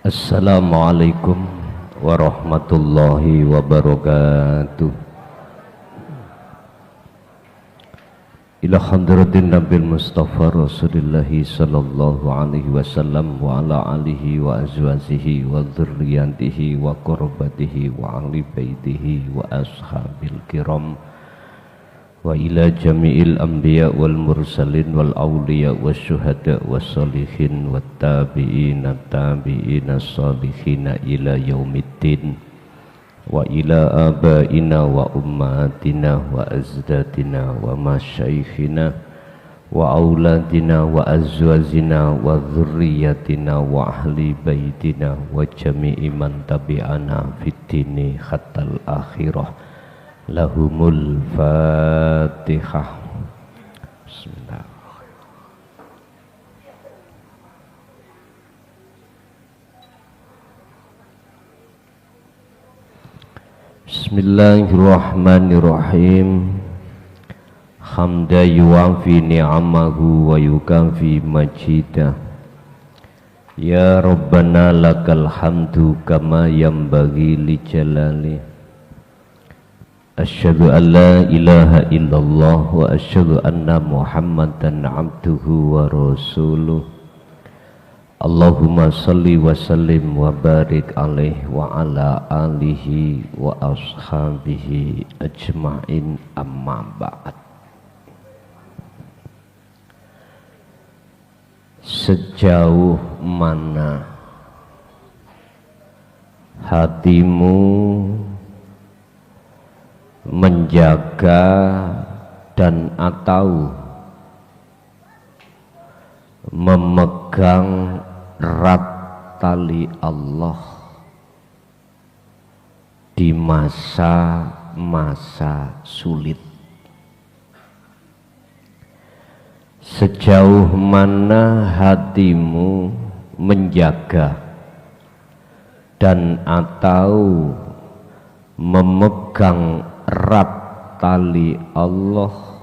Assalamualaikum warahmatullahi wabarakatuh. Ila hadratin Nabil Mustafa Rasulillahi sallallahu alaihi wasallam wa ala alihi wa azwajihi wa dzurriyyatihi wa qurbatihi wa ahli baitihi wa ashabil kiram wa ila jami'il anbiya wal mursalin wal awliya was syuhada was salihin wat tabi'ina tabi'ina salihina ila yaumiddin wa ila abaina wa ummatina wa azdatina wa masyaikhina wa auladina wa azwajina wa dzurriyyatina wa ahli baitina wa jami'i man tabi'ana fid dini hatal akhirah. Lahumul Fatihah. Bismillah. Bismillahirrahmanirrahim. Hamda yuwafi ni'amahu wa yukafi majidah. Ya Rabbana lakal hamdu kama yanbaghi li jalali. Asyhadu an la ilaha illallah wa asyhadu anna Muhammadan abduhu wa rasuluh. Allahumma salli wa sallim wa barik alaihi wa ala alihi wa ashabihi ajma'in, amma ba'd. Sejauh mana hatimu menjaga dan atau memegang erat tali Allah di masa-masa sulit? Sejauh mana hatimu menjaga dan atau memegang erat tali Allah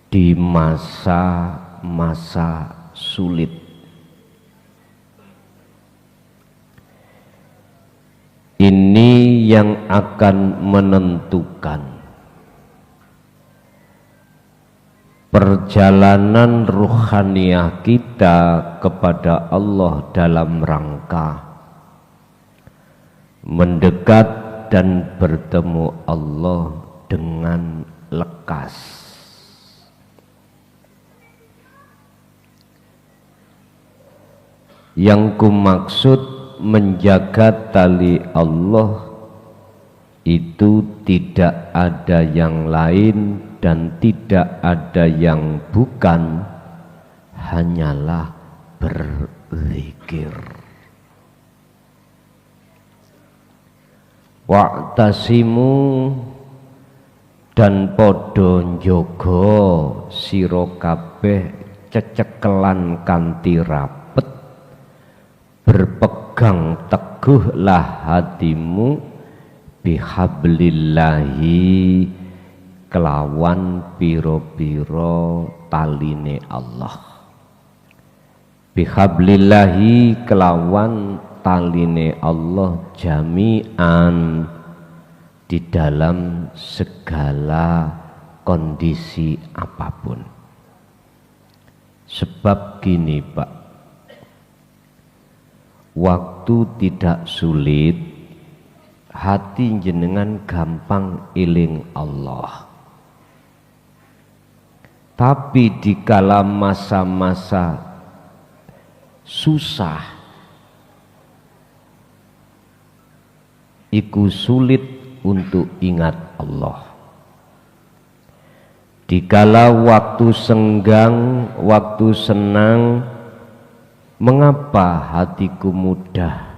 di masa-masa sulit? Ini yang akan menentukan perjalanan ruhaniyah kita kepada Allah dalam rangka mendekat dan bertemu Allah dengan lekas. Yang kumaksud menjaga tali Allah itu tidak ada yang lain dan tidak ada yang bukan, hanyalah berzikir. Wa'tasimu dan podo njogo sira kabeh cecekelan kanthi rapet, berpegang teguhlah hatimu bihablillahi kelawan piro-piro taline Allah. Bihablillahi kelawan taline Allah jami'an di dalam segala kondisi apapun. Sebab gini Pak, waktu tidak sulit, hati jenengan gampang eling Allah. Tapi dikala masa-masa susah, iku sulit untuk ingat Allah. Dikala waktu senggang, waktu senang, mengapa hatiku mudah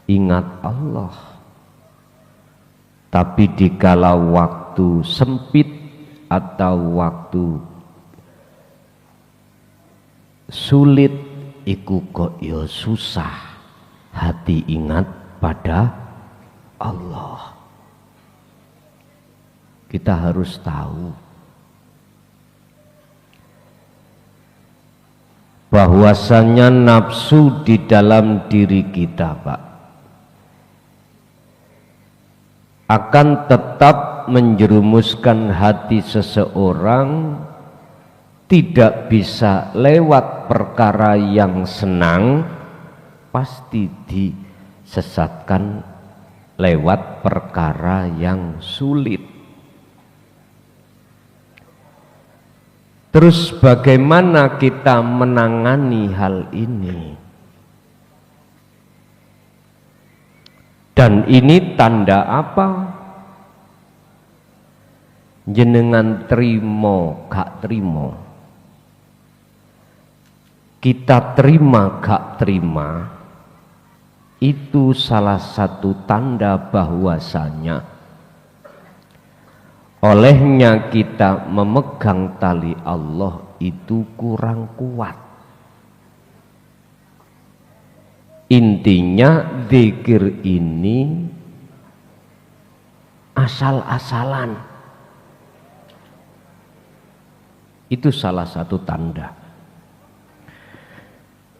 ingat Allah? Tapi dikala waktu sempit atau waktu sulit, iku kok ya susah hati ingat pada Allah. Kita harus tahu bahwasanya nafsu di dalam diri kita, Pak, akan tetap menjerumuskan hati seseorang, tidak bisa lewat perkara yang senang, pasti disesatkan lewat perkara yang sulit. Terus bagaimana kita menangani hal ini? Dan ini tanda apa? Jenengan trimo gak trimo, kita terima gak terima, itu salah satu tanda bahwasanya olehnya kita memegang tali Allah itu kurang kuat. Intinya zikir ini asal-asalan, itu salah satu tanda.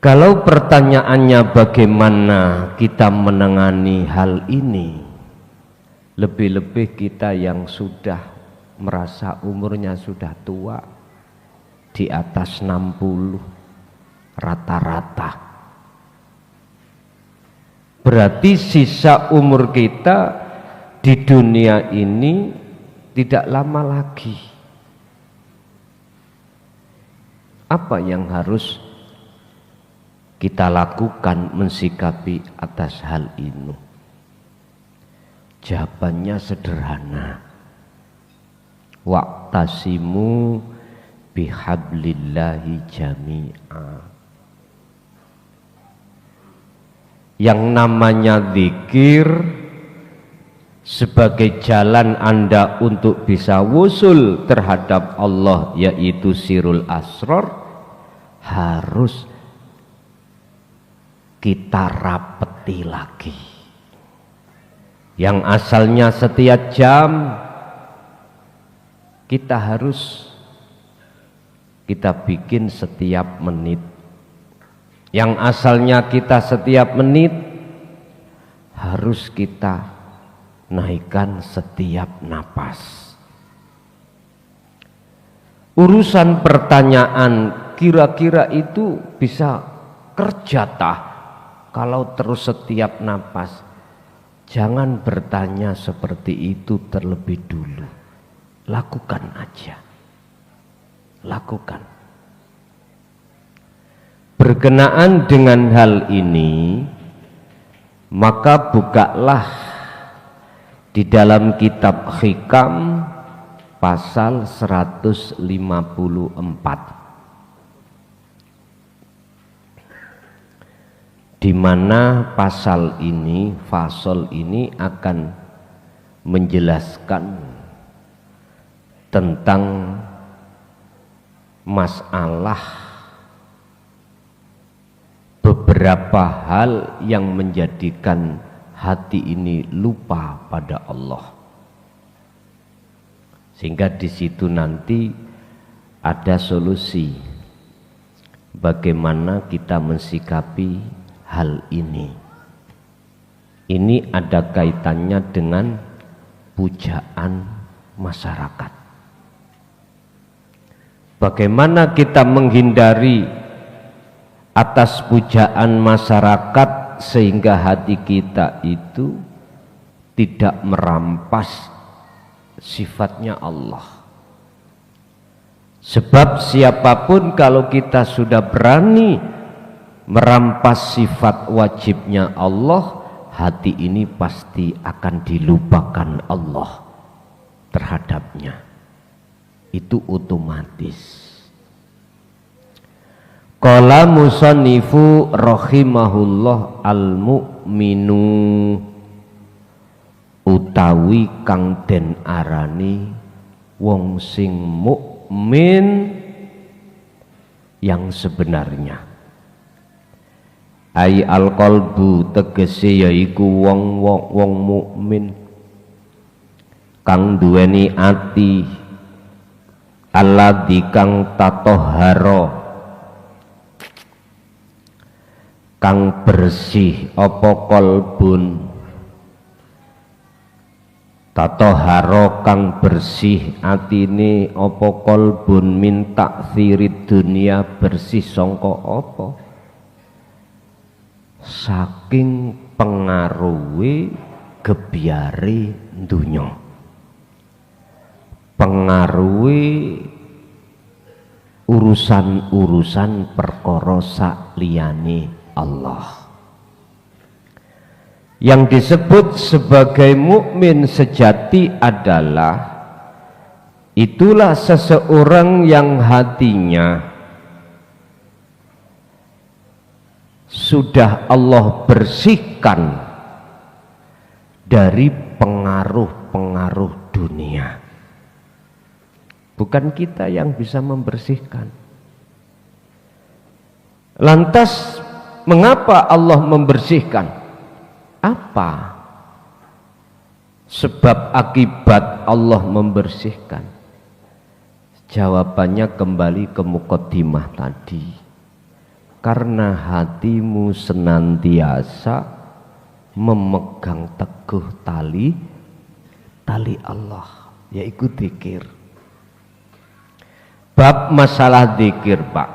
Kalau pertanyaannya bagaimana kita menangani hal ini, lebih-lebih kita yang sudah merasa umurnya sudah tua, di atas 60 rata-rata, berarti sisa umur kita di dunia ini tidak lama lagi. Apa yang harus kita lakukan mensikapi atas hal ini? Jawabannya sederhana, wa'tasimu bihablillahi jami'a. Yang namanya zikir sebagai jalan Anda untuk bisa wusul terhadap Allah, yaitu sirul asrar, harus kita rapeti lagi. Yang asalnya setiap jam, kita bikin setiap menit. Yang asalnya kita setiap menit, harus kita naikkan setiap napas. Urusan pertanyaan kira-kira itu bisa kerja tah kalau terus setiap napas? Jangan bertanya seperti itu terlebih dulu. Lakukan aja. Lakukan. Berkenaan dengan hal ini, maka bukalah di dalam kitab Hikam pasal 154. Di mana pasal ini, fasal ini akan menjelaskan tentang masalah beberapa hal yang menjadikan hati ini lupa pada Allah. Sehingga di situ nanti ada solusi bagaimana kita mensikapi hal ini. Ini ada kaitannya dengan pujaan masyarakat. Bagaimana kita menghindari atas pujaan masyarakat sehingga hati kita itu tidak merampas sifatnya Allah. Sebab siapapun kalau kita sudah berani merampas sifat wajibnya Allah, hati ini pasti akan dilupakan Allah terhadapnya. Itu otomatis. Qala musannifu rahimahullah, al-mu'minu utawi kang den arani wong sing mukmin yang sebenarnya. Ai al-qalbu tegese yaiku wong mukmin kang duweni ati alladzi kang tatohara kang bersih apa kolbun, tatoharo kang bersih atine apa kolbun, min taksirid dunia bersih sangka apa, saking pengaruhi gebyare dunya, pengaruhi urusan-urusan perkara sakliyane Allah. Yang disebut sebagai mukmin sejati adalah itulah seseorang yang hatinya sudah Allah bersihkan dari pengaruh-pengaruh dunia. Bukan kita yang bisa membersihkan. Lantas mengapa Allah membersihkan? Apa sebab akibat Allah membersihkan? Jawabannya kembali ke muqaddimah tadi. Karena hatimu senantiasa memegang teguh tali Allah, yaitu dzikir. Bab masalah dzikir, Pak,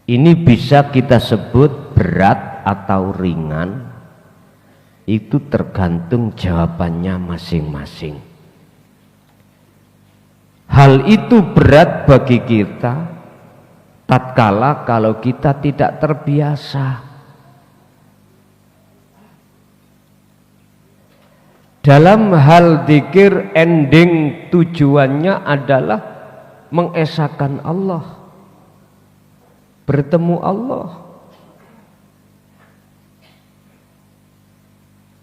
ini bisa kita sebut berat atau ringan, itu tergantung jawabannya masing-masing. Hal itu berat bagi kita tatkala kalau kita tidak terbiasa. Dalam hal dzikir, ending tujuannya adalah mengesahkan Allah, bertemu Allah.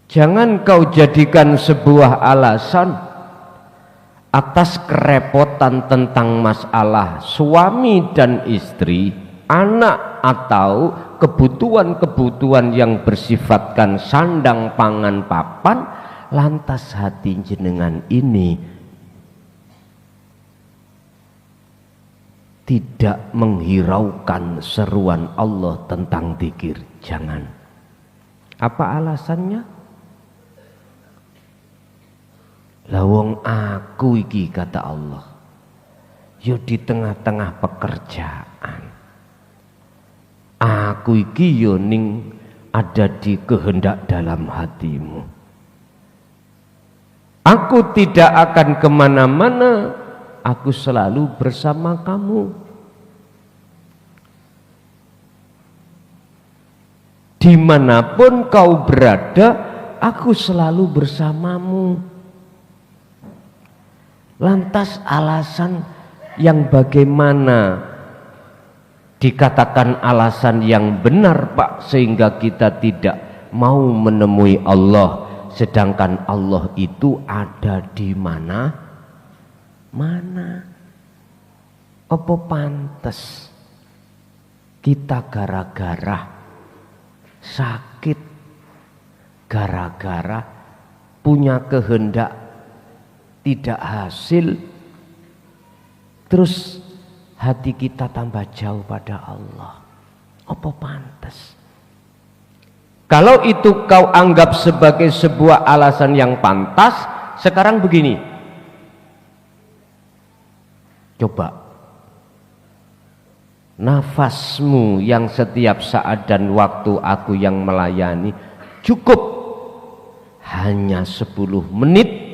Jangan kau jadikan sebuah alasan atas kerepotan tentang masalah suami dan istri, anak, atau kebutuhan-kebutuhan yang bersifatkan sandang pangan papan, lantas hati jenengan ini tidak menghiraukan seruan Allah tentang dzikir. Jangan. Apa alasannya? Lawong aku iki, kata Allah, yo di tengah-tengah pekerjaan, aku iki yo ning ada di kehendak dalam hatimu. Aku tidak akan kemana-mana, aku selalu bersama kamu. Dimanapun kau berada, aku selalu bersamamu. Lantas alasan yang bagaimana dikatakan alasan yang benar, Pak, sehingga kita tidak mau menemui Allah, sedangkan Allah itu ada di mana? Apa pantes kita gara-gara sakit, gara-gara punya kehendak tidak hasil, terus hati kita tambah jauh pada Allah? Apa pantas? Kalau itu kau anggap sebagai sebuah alasan yang pantas, sekarang begini, coba nafasmu yang setiap saat dan waktu aku yang melayani cukup hanya 10 menit,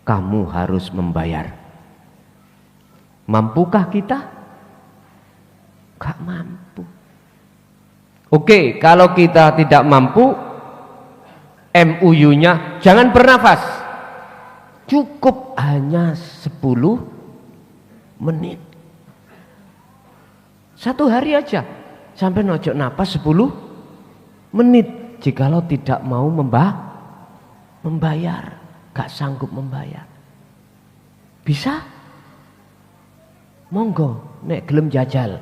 kamu harus membayar. Mampukah kita? Gak mampu. Oke, kalau kita tidak mampu, MUU-nya jangan bernafas, cukup hanya 10 menit. Satu hari aja, sampai nojok napas 10 menit. Jikalau tidak mau membayar, gak sanggup membayar, bisa? Monggo, nek gelem jajal.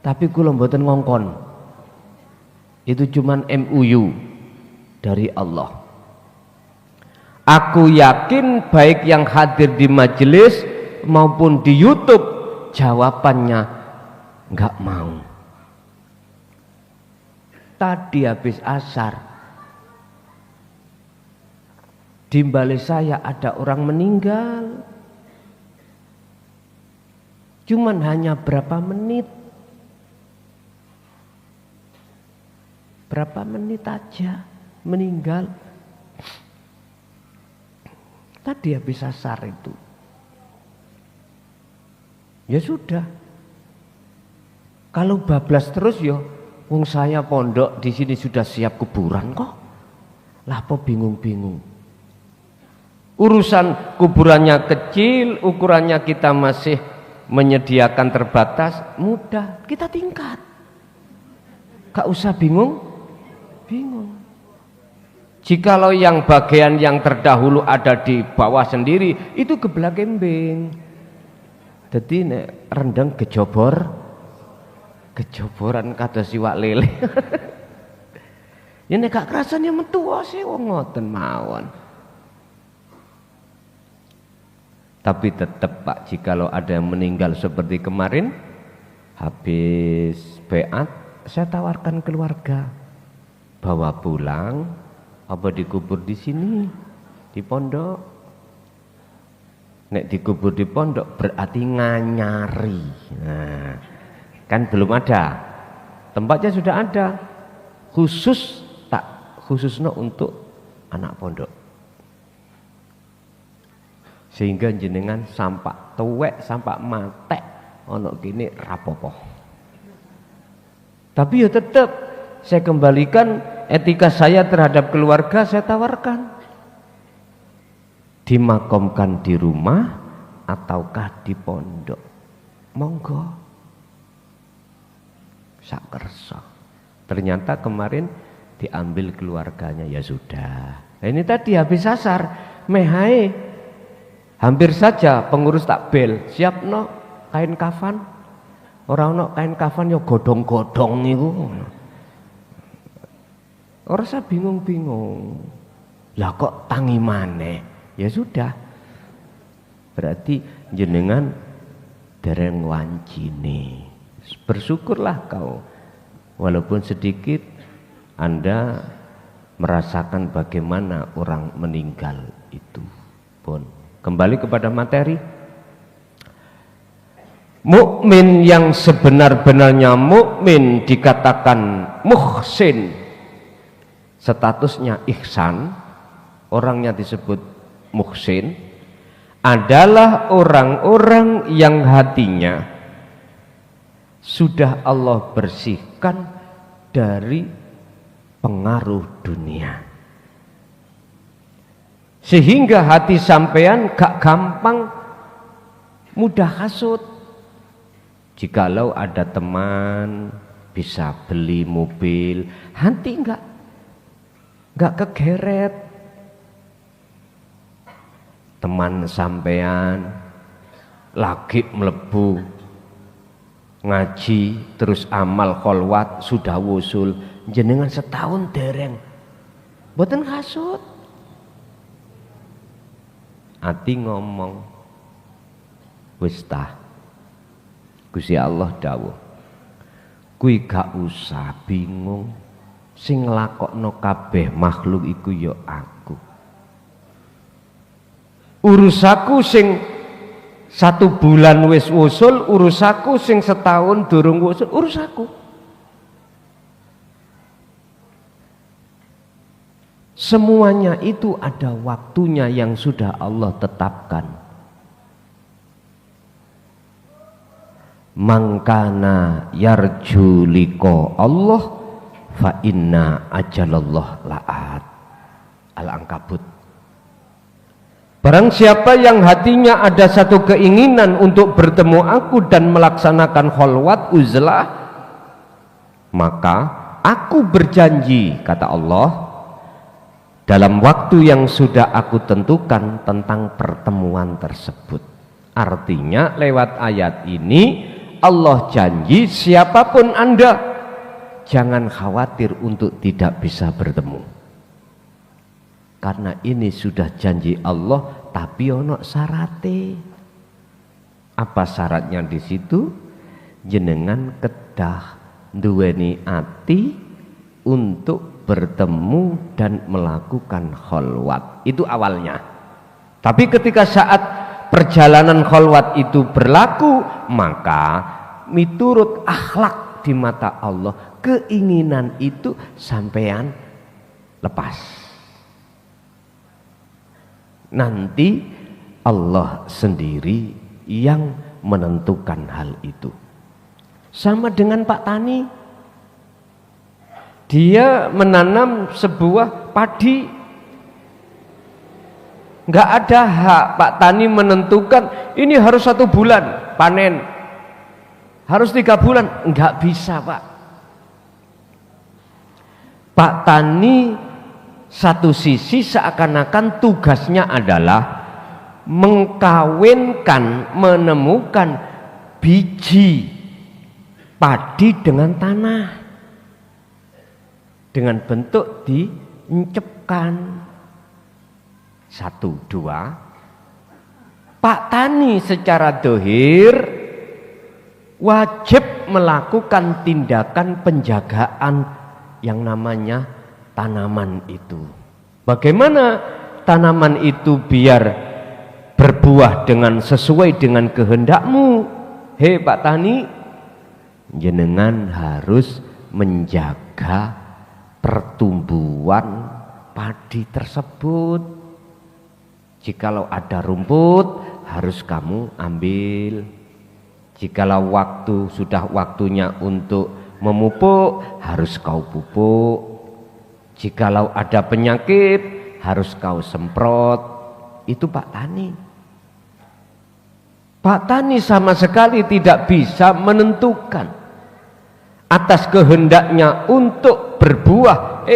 Tapi kula mboten ngongkon. Itu cuman MUU dari Allah. Aku yakin baik yang hadir di majelis maupun di YouTube, jawabannya nggak mau. tadi habis asar di balik saya ada orang meninggal, cuman hanya berapa menit aja meninggal. Tadi habis asar itu. Ya sudah. Kalau bablas terus ya, wong saya pondok di sini sudah siap kuburan kok. Lah apa bingung-bingung. Urusan kuburannya kecil, ukurannya kita masih menyediakan terbatas, mudah kita tingkat. Gak usah bingung. Jikalau yang bagian yang terdahulu ada di bawah sendiri, itu geblak gembeng. Jadi nek rendang kejoboran kata siwak lele. Ya nek gak kerasan ya metu sih wong ngoten mawon. Tapi tetap Pak, jikalau ada yang meninggal seperti kemarin, habis beat, saya tawarkan keluarga, bawa pulang. Apa dikubur di sini, di pondok? Nek dikubur di pondok berarti nganyari. Nah, kan belum ada. Tempatnya sudah ada. Khususnya untuk anak pondok. Sehingga jenengan sampak tuwek, sampak matek ono kini rapopo. Tapi ya tetap saya kembalikan etika saya terhadap keluarga, saya tawarkan dimakamkan di rumah ataukah di pondok, monggo sak kersa. Ternyata kemarin diambil keluarganya, ya sudah. Nah, ini tadi habis asar mehai hampir saja pengurus takbel siap no kain kafan, orang no kain kafan yo godong-godong niku. Orang saya bingung-bingung. Lah kok tangi maneh? Ya sudah. Berarti jenengan dereng wancine. Bersyukurlah kau. Walaupun sedikit Anda merasakan bagaimana orang meninggal itu. Pun kembali kepada materi. Mukmin yang sebenar-benarnya mukmin dikatakan muhsin. Statusnya ihsan, orangnya disebut muhsin, adalah orang-orang yang hatinya sudah Allah bersihkan dari pengaruh dunia, sehingga hati sampean gak gampang mudah hasut. Jikalau ada teman bisa beli mobil, hati enggak kegeret. Teman sampean lagi melebu ngaji terus amal kholwat sudah wusul, jenengan setahun dereng mboten hasut. Ati ngomong wis tah, Gusti Allah dawuh, kuwi gak usah bingung, sing nglakokno kabeh makhluk iku ya aku. Urusaku sing 1 bulan wis wusul, urusaku sing setahun durung wusul, urusaku. Semuanya itu ada waktunya yang sudah Allah tetapkan. Mangkana yarju liqa Allah fa inna ajalallah la'at. Al-Ankabut. Barang siapa yang hatinya ada satu keinginan untuk bertemu aku dan melaksanakan kholwat uzlah, maka aku berjanji, kata Allah, dalam waktu yang sudah aku tentukan tentang pertemuan tersebut. Artinya lewat ayat ini Allah janji siapapun Anda jangan khawatir untuk tidak bisa bertemu. Karena ini sudah janji Allah, tapi ono syarate. Apa syaratnya di situ? Jenengan kedah duweni ati untuk bertemu dan melakukan kholwat. Itu awalnya. Tapi ketika saat perjalanan kholwat itu berlaku, maka miturut akhlak di mata Allah, keinginan itu sampean lepas. Nanti Allah sendiri yang menentukan hal itu. Sama dengan Pak Tani, dia menanam sebuah padi, nggak ada hak Pak Tani menentukan ini harus 1 bulan panen, harus 3 bulan, nggak bisa Pak. Pak Tani satu sisi seakan-akan tugasnya adalah mengkawinkan, menemukan biji padi dengan tanah dengan bentuk diencepkan. 1, 2, Pak Tani secara dohir wajib melakukan tindakan penjagaan yang namanya tanaman itu. Bagaimana tanaman itu biar berbuah dengan sesuai dengan kehendakmu? Hei Pak Tani, jenengan harus menjaga pertumbuhan padi tersebut. Jikalau ada rumput harus kamu ambil. Jikalau sudah waktunya untuk memupuk harus kau pupuk. Jikalau ada penyakit harus kau semprot. Itu Pak Tani. Pak Tani sama sekali tidak bisa menentukan atas kehendaknya untuk berbuah.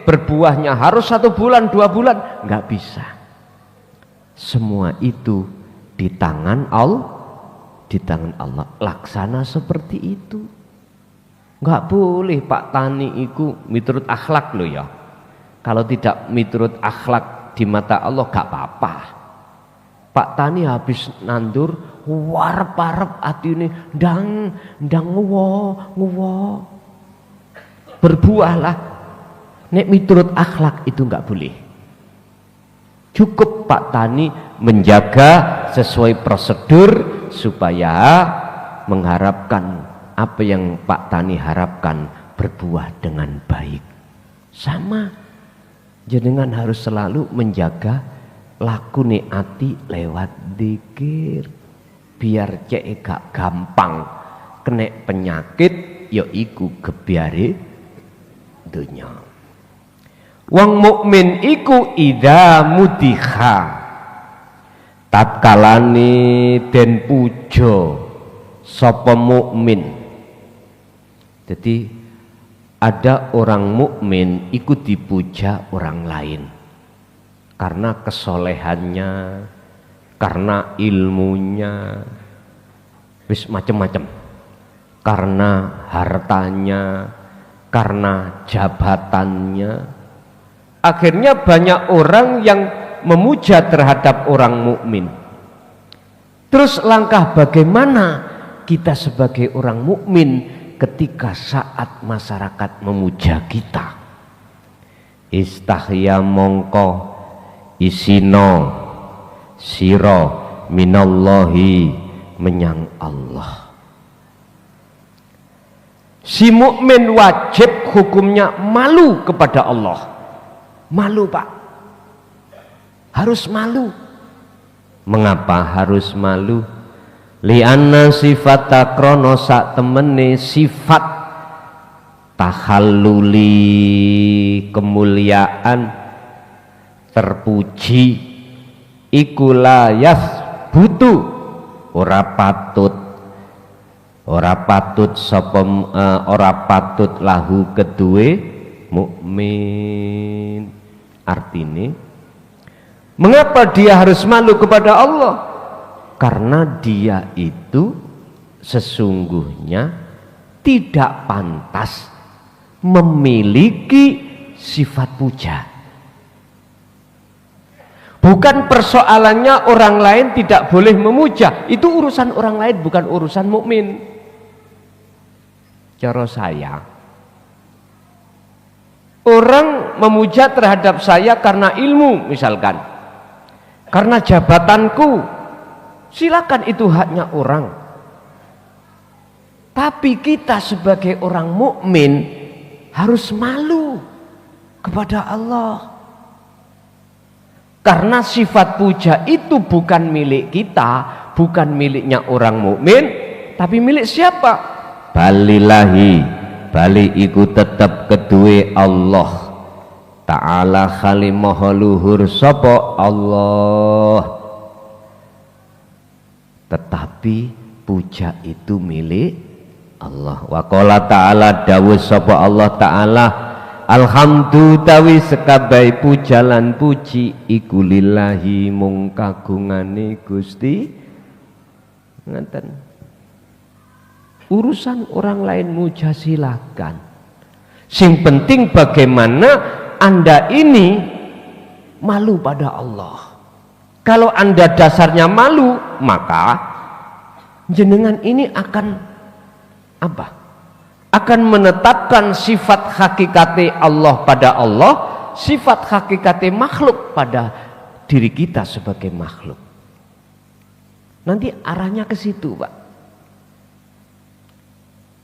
Berbuahnya harus 1 bulan, 2 bulan, nggak bisa. Semua itu di tangan Allah. Laksana seperti itu. Nggak boleh Pak Tani itu miturut akhlak loh ya. Kalau tidak miturut akhlak di mata Allah gak apa-apa. Pak Tani habis nandur warep-warep atine ndang nguwo. Berbuahlah. Nek miturut akhlak itu nggak boleh. Cukup Pak Tani menjaga sesuai prosedur supaya mengharapkan apa yang Pak Tani harapkan berbuah dengan baik. Sama, jenengan harus selalu menjaga lakune ati lewat dzikir, biar cek gak gampang kena penyakit yaiku gebyare dunya. Wong mukmin iku idza mudikha tatkalane den puja sapa mukmin. Jadi ada orang mukmin ikut dipuja orang lain karena kesolehannya, karena ilmunya, wis macam-macam, karena hartanya, karena jabatannya. Akhirnya banyak orang yang memuja terhadap orang mukmin. Terus langkah bagaimana kita sebagai orang mukmin ketika saat masyarakat memuja kita? Istahya mongko isino siro minallahi menyang Allah. Si mukmin wajib hukumnya malu kepada Allah. Malu Pak, harus malu. Mengapa harus malu? Lianna sifat krono sak temene sifat tahalluli kemuliaan terpuji iku layas butuh ora patut lahu kedue mukmin. Artinya, mengapa dia harus malu kepada Allah? Karena dia itu sesungguhnya tidak pantas memiliki sifat puja. Bukan persoalannya orang lain tidak boleh memuja, itu urusan orang lain, bukan urusan mukmin. Cara saya, Orang memuja terhadap saya karena ilmu misalkan, karena jabatanku, silakan, itu haknya orang. Tapi kita sebagai orang mukmin harus malu kepada Allah. Karena sifat puja itu bukan milik kita, bukan miliknya orang mukmin, tapi milik siapa? Balillahi, bali iku tetep kedue Allah Ta'ala, khalimah luhur sapa Allah. Tetapi puja itu milik Allah. Wa qala ta'ala, dawuh sapa Allah Ta'ala, alhamdu tawi sekabai pujalan puji iku lillahi mung kagungane Gusti. Ngaten. Urusan orang lain muja silakan. Sing penting bagaimana Anda ini malu pada Allah. Kalau Anda dasarnya malu, maka jenengan ini akan apa? Akan menetapkan sifat hakikate Allah pada Allah, sifat hakikate makhluk pada diri kita sebagai makhluk. Nanti arahnya ke situ, Pak.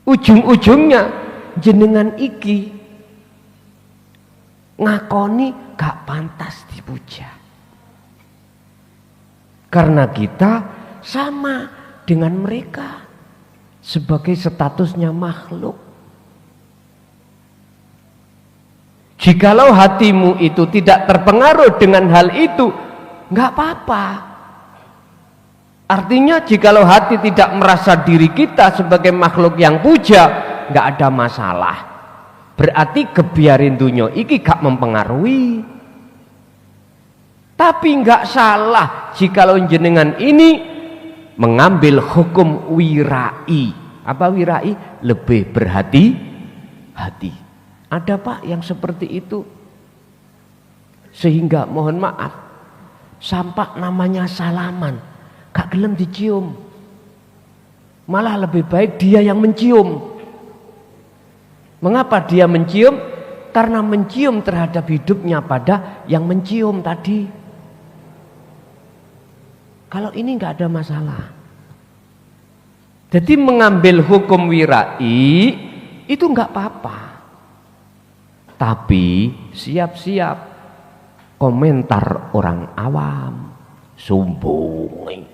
Ujung-ujungnya jenengan iki ngakoni gak pantas dipuja. Karena kita sama dengan mereka sebagai statusnya makhluk. Jikalau hatimu itu tidak terpengaruh dengan hal itu, nggak apa-apa. Artinya jikalau hati tidak merasa diri kita sebagai makhluk yang puja, nggak ada masalah. Berarti kebiarin dunia iki gak mempengaruhi. Tapi nggak salah jikalau jenengan ini mengambil hukum wirai. Apa wirai? Lebih berhati-hati. Ada Pak yang seperti itu. Sehingga mohon maaf, sampai namanya salaman gak gelem dicium, malah lebih baik dia yang mencium. Mengapa dia mencium? Karena mencium terhadap hidupnya pada yang mencium tadi. Kalau ini nggak ada masalah. Jadi mengambil hukum wirai itu nggak apa-apa. Tapi siap-siap komentar orang awam, sumbung.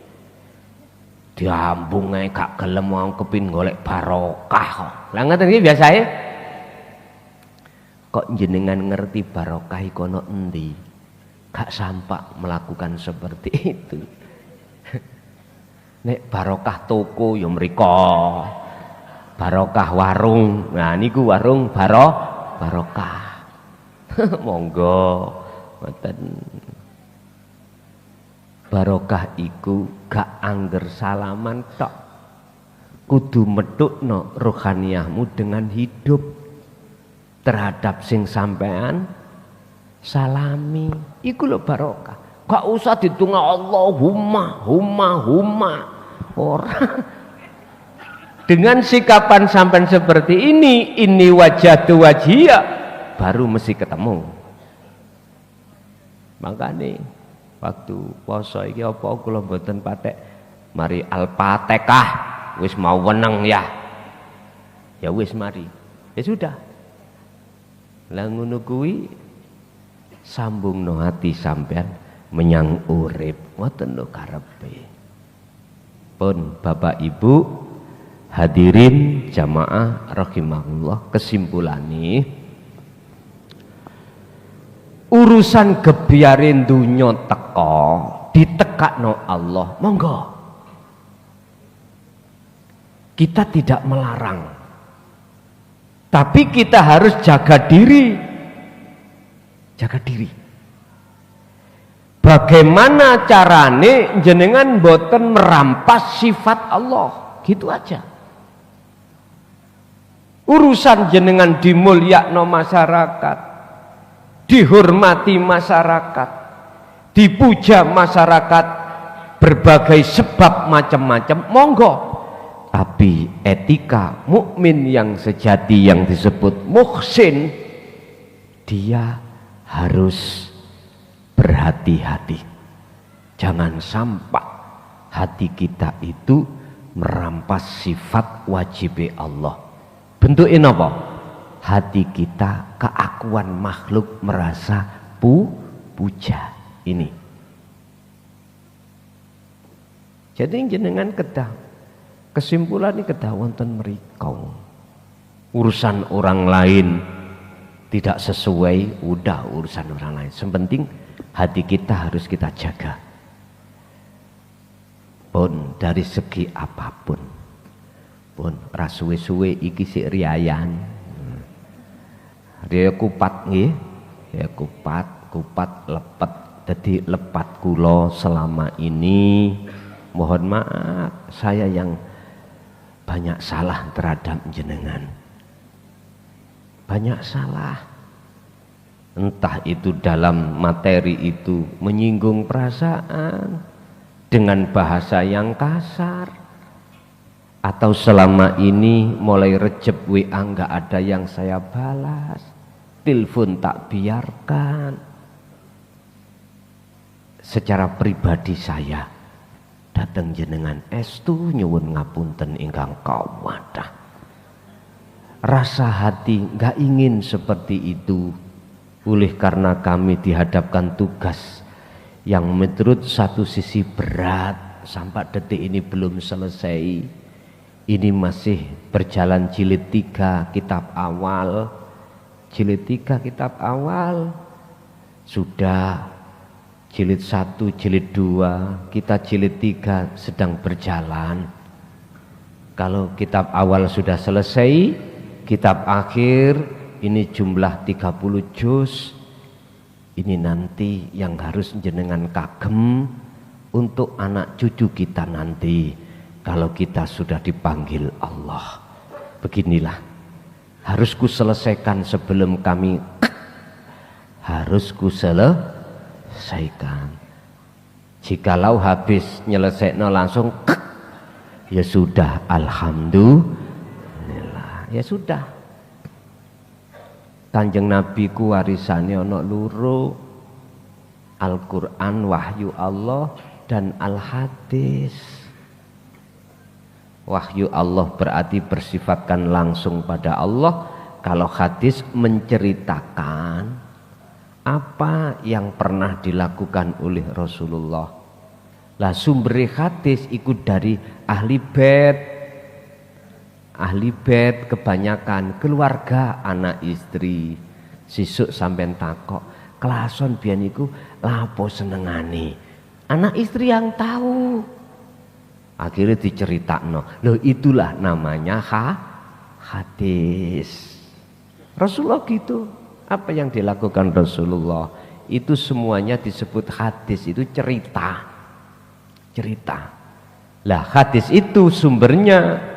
Diambung ae gak gelem wong kepin golek barokah kok. Lah ngoten iki biasae. Kok jenengan ngerti barokah iku ana endi? Gak sampak melakukan seperti itu. Nek barokah toko ya mriko. Barokah warung. Nah niku warung barokah. Monggo ngoten. Barokah iku gak angger salaman tok, kudu medhukno rohaniyahmu dengan hidup terhadap sing sampean salami. Iku lho barokah. Gak usah ditunga Allahumma humma ora. Dengan sikapan sampean seperti ini wajhatu wajhiya, baru mesti ketemu. Makane waktu poso iki apa kula mboten patek mari Al-Fatihah wis mau weneng ya. Ya wis mari. Ya sudah. Lah ngono kuwi sambungno hati sampean menyang urip. Ngoten lho karepe. Pun Bapak Ibu hadirin jamaah rahimahullah, kesimpulannya urusan gebiarin dunya teko ditekakno Allah, monggo. Kita tidak melarang, tapi kita harus jaga diri. Jaga diri. Bagaimana carane jenengan boten merampas sifat Allah, gitu aja. Urusan jenengan dimulyakno masyarakat, dihormati masyarakat, dipuja masyarakat, berbagai sebab macam-macam, monggo. Tapi etika mukmin yang sejati yang disebut muhsin dia harus berhati-hati. Jangan sampai hati kita itu merampas sifat wajib Allah. Bentukin apa? Hati kita keakuan makhluk merasa puja. Ini. Jadi jenengan kedah. Kesimpulan ini kedah wonten mriko. Urusan orang lain tidak sesuai, udah urusan orang lain. Sepenting hati kita harus kita jaga. Pun dari segi apapun. Pun rasuwe-suwe iki sik riayan. Dia kupat nggih, ya kupat lepet. Jadi lepat kula selama ini mohon maaf saya yang banyak salah terhadap jenengan. Banyak salah. Entah itu dalam materi itu menyinggung perasaan dengan bahasa yang kasar, atau selama ini mulai Recep WA nggak ada yang saya balas, telepon tak biarkan. Secara pribadi saya datang jenengan estu nyuwun ngapunten ingkang kawadah. Rasa hati nggak ingin seperti itu. Oleh karena kami dihadapkan tugas yang menurut satu sisi berat, sampai detik ini belum selesai. Ini masih berjalan jilid 3 kitab awal. Jilid 3 kitab awal sudah, jilid 1, jilid 2, kita jilid 3 sedang berjalan. Kalau kitab awal sudah selesai, kitab akhir ini jumlah 30 juz. Ini nanti yang harus jenengan kagem untuk anak cucu kita nanti kalau kita sudah dipanggil Allah. Beginilah harus ku selesaikan sebelum kami harus ku selesaikan. Jikalau habis nyelesaikno langsung ya sudah, alhamdulillah, ya sudah. Kanjeng Nabi ku warisane ana loro, Al-Qur'an wahyu Allah dan Al-Hadis. Wahyu Allah berarti bersifatkan langsung pada Allah. Kalau hadis menceritakan apa yang pernah dilakukan oleh Rasulullah. Lah sumber hadis ikut dari ahli bait. Ahli bait kebanyakan keluarga, anak istri. Sisuk sampean takok, kelason biyen iku lapo senengane. Anak istri yang tahu. Akhirnya diceritakno. Loh itulah namanya hadis. Rasulullah gitu. Apa yang dilakukan Rasulullah itu semuanya disebut hadis, itu cerita. Cerita. Lah hadis itu sumbernya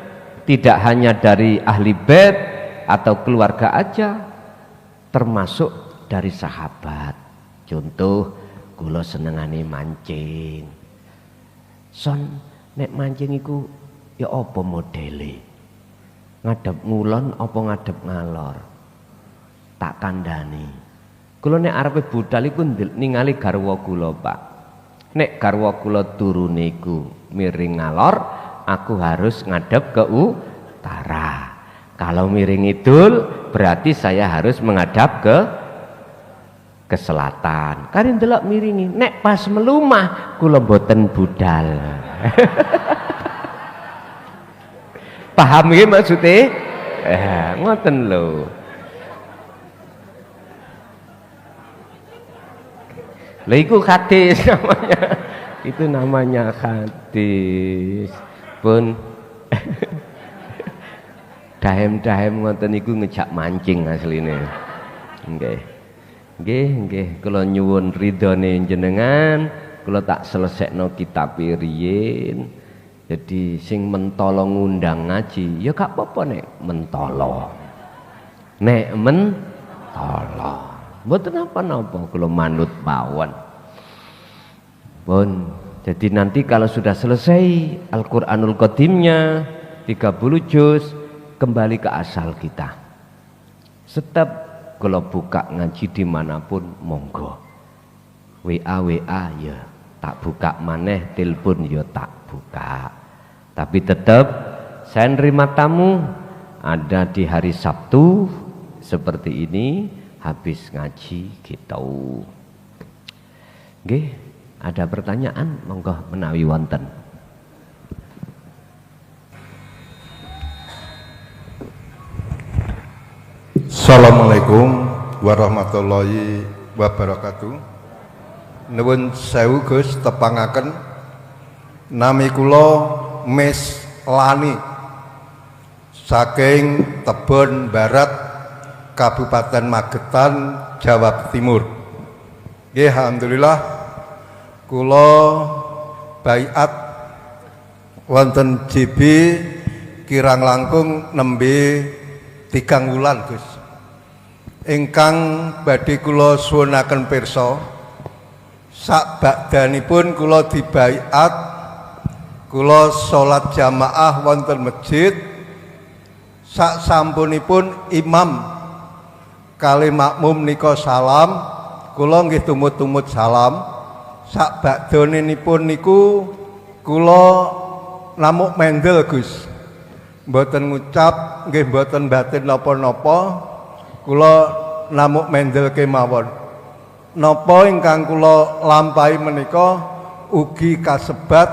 tidak hanya dari ahli bait atau keluarga aja, termasuk dari sahabat. Contoh, kula senengane mancing. Son, nek mancing iku ya apa modele? Ngadep ngulon apa ngadep ngalor? Tak kandhani. Kula nek arepe budal iku ningali garwa kula, Pak. Nek garwa kula turune iku miring ngalor, aku harus ngadep ke utara. Kalau miring idul berarti saya harus menghadap ke selatan. Kari ndelok miringi, nek pas melumah kula mboten budal. Paham nggih maksudnya? Ngoten lho. Lah iku hadis namanya. Itu namanya hadis. Pun dahem-dahem ngoten niku ngejak mancing asline. Nggih. Nggih, kula nyuwun ridhone jenengan, kula tak selesekno kitab riyin. Jadi sing mentolo ngundang ngaji, ya gak apa-apa nek mentolo. Nek mentolo. Mboten napa-napa, kula manut mawon. Pun jadi nanti kalau sudah selesai Al-Qur'anul Qadimnya 30 juz, kembali ke asal kita. Setiap kula buka ngaji dimanapun monggo. WA ya tak buka maneh, telepon ya tak buka. Tapi tetap saya nerima tamu ada di hari Sabtu seperti ini habis ngaji gitu. Nggih, ada pertanyaan monggo menawi wonten. Assalamualaikum warahmatullahi wabarakatuh. Nuwun sewu Gus tepangaken. Nami kula Mis Lani saking Tebon Barat, Kabupaten Magetan, Jawa Timur. Nggih, alhamdulillah kula baiat wonten JB kirang langkung nembe 3 wulan Gus. Ingkang badhe kula suwunaken pirsa, sak bakdanipun kula dibaiat, kula salat jamaah wonten masjid, sak sampunipun imam kali makmum nika salam, kula nggih tumut-tumut salam, sak bakdanipun niku kula namung mendel Gus. Mboten ngucap, nggih mboten batin napa-napa, kula namung mendel kemawon. Napa ingkang kula lampahi menika ugi kasebat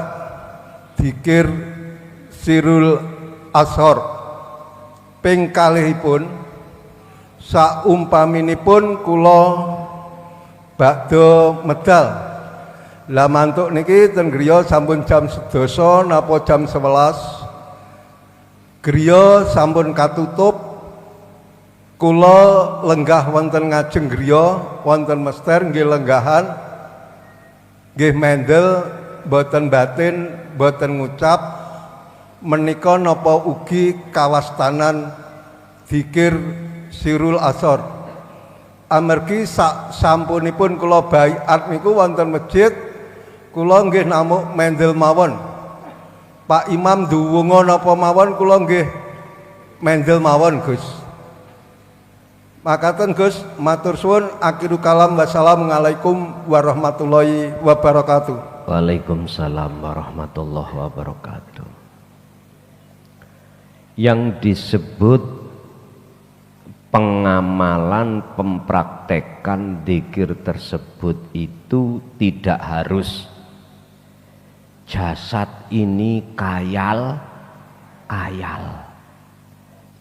dzikir Sirul Ashor ping kalihipun. Saumpaminipun kula badhe medal. Lah mantuk niki ten griya sampun jam 11 napa jam 11. Griya sampun katutup, kula lenggah wonten ngajeng griya wonten mester nggih lenggahan, nggih mendel boten batin boten ngucap menika napa ugi kawastanan dzikir Sirul Ashor. Amargi sak sampunipun kula baiat niku wonten masjid, kula nggih namung mendel mawon. Pak Imam duwunga napa mawon kula nggih mendel mawon Gus. Makaten Gus, matur suwun, akhiru kalam, wassalamualaikum warahmatullahi wabarakatuh. Waalaikumsalam warahmatullahi wabarakatuh. Yang disebut pengamalan, pempraktekan dzikir tersebut itu tidak harus jasad ini kayal.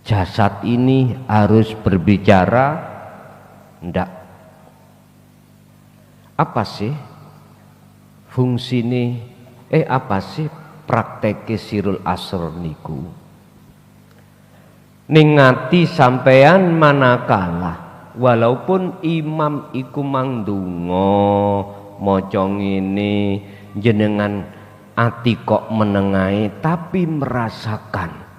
Jasad ini harus berbicara, ndak. Apa sih fungsine? Apa sih prakteke Sirul Ashor niku? Ningati sampean manakala walaupun imam iku mangdonga maca ngene jenengan ati kok menengai, tapi merasakan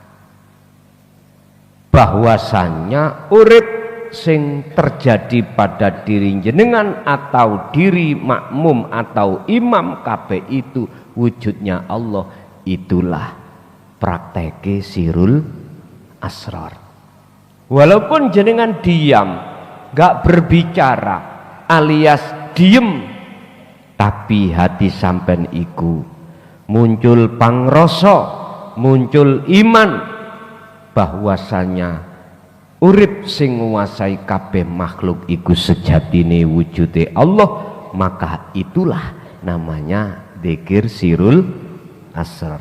bahwasannya urip sing terjadi pada diri jenengan atau diri makmum atau imam kabeh itu wujudnya Allah. Itulah prakteke Sirul Ashor. Walaupun jenengan diam, gak berbicara alias diem, tapi hati sampean iku muncul pangrasa, muncul iman bahwasanya urip sing nguasai kabeh makhluk iku sejatine wujude Allah, maka itulah namanya dzikir Sirul Ashor.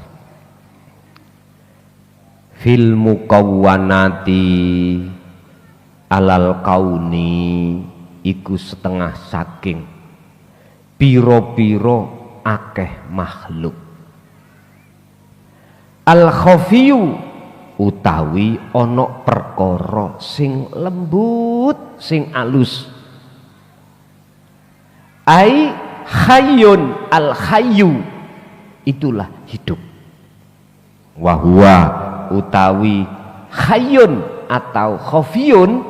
Fil mukawwanati alal kauni iku setengah saking piro-piro akeh makhluk. Al khafiyu utawi ana perkara sing lembut, sing alus. Ai hayyun, al hayyu itulah hidup. Wa huwa utawi hayyun atau khafiyun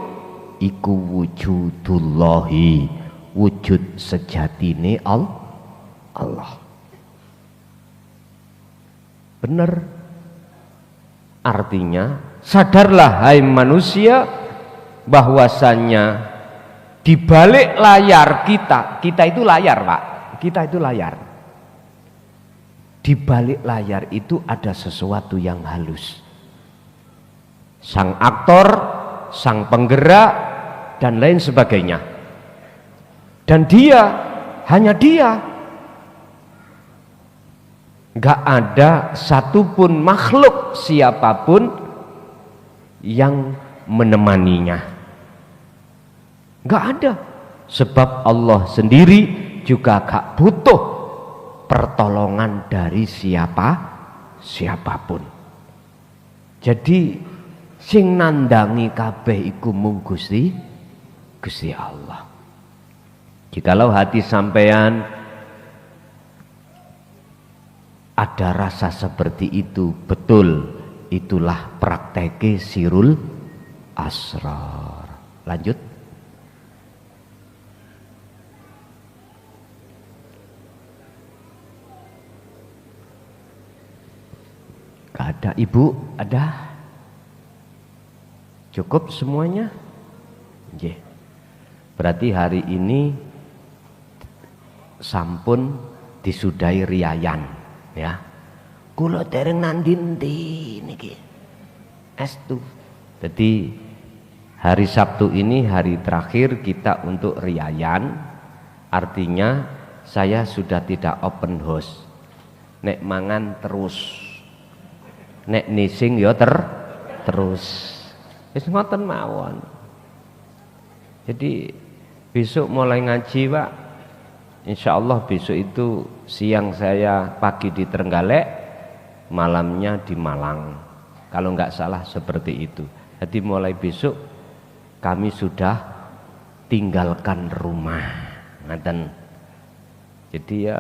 iku wujudullahi, wujud sejatine Allah. Benar. Artinya sadarlah hai manusia bahwasannya Di balik layar kita itu layar, Pak. Kita itu layar. Di balik layar itu ada sesuatu yang halus. Sang aktor, sang penggerak, dan lain sebagainya. Dan dia, hanya dia. Gak ada satupun makhluk siapapun yang menemaninya. Gak ada. Sebab Allah sendiri juga gak butuh pertolongan dari siapapun. Jadi sing nandangi kabeh iku mung Gusti Allah. Jikalau hati sampean ada rasa seperti itu, betul, itulah prakteke sirul asrar. Lanjut. Gak ada, Ibu? Ada? Cukup semuanya? Yeah. Berarti hari ini sampun disudahi riayan, ya. Kula dereng nandinti niki. Estu. Jadi hari Sabtu ini hari terakhir kita untuk riayan. Artinya saya sudah tidak open house. Nek mangan terus. Nek nising ya terus. Wis ngoten mawon. Jadi besok mulai ngaji, Pak. Insya Allah besok itu siang saya pagi di Trenggalek, malamnya di Malang. Kalau nggak salah seperti itu. Jadi mulai besok kami sudah tinggalkan rumah. Ngaten. Jadi ya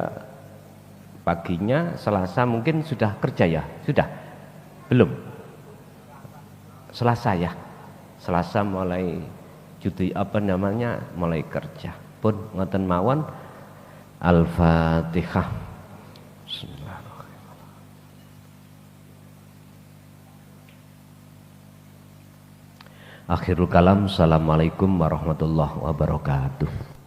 paginya Selasa mungkin sudah kerja ya? Sudah? Belum? Selasa ya? Selasa mulai cuti mulai kerja. Pun ngoten mawon. Al-Fatihah. Bismillahirrahmanirrahim. Akhirul kalam. Assalamualaikum warahmatullahi wabarakatuh.